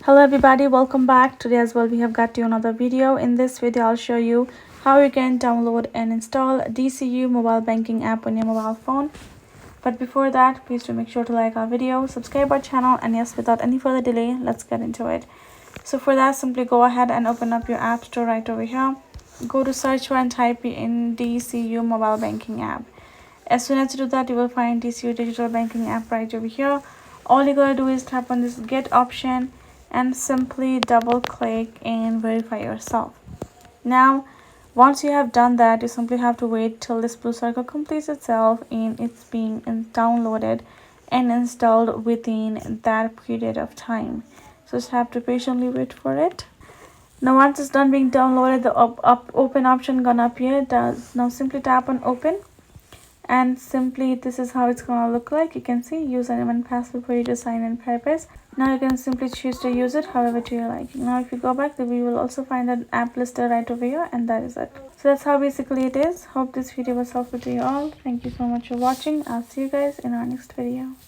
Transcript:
Hello everybody, welcome back. Today as well we have got you another video. In this video I'll show you how you can download and install DCU mobile banking app on your mobile phone. But before that, please do make sure to like our video, subscribe our channel, and yes, without any further delay, let's get into it. So for that, simply go ahead and open up your app store right over here. Go to search bar and type in DCU mobile banking app. As soon as you do that, you will find DCU digital banking app right over here. All you gotta do is tap on this get option and simply double click and verify yourself. Now once you have done that, you simply have to wait till this blue circle completes itself and it's being downloaded and installed within that period of time. So just have to patiently wait for it. Now once it's done being downloaded, the open option gonna appear. Now simply tap on open, and simply this is how it's gonna look like. You can see username and password for you to sign in purpose. Now you can simply choose to use it however to your liking. Now if you go back, we will also find an app listed right over here, and that is it. So that's how basically it is. Hope this video was helpful to you all. Thank you so much for watching. I'll see you guys in our next video.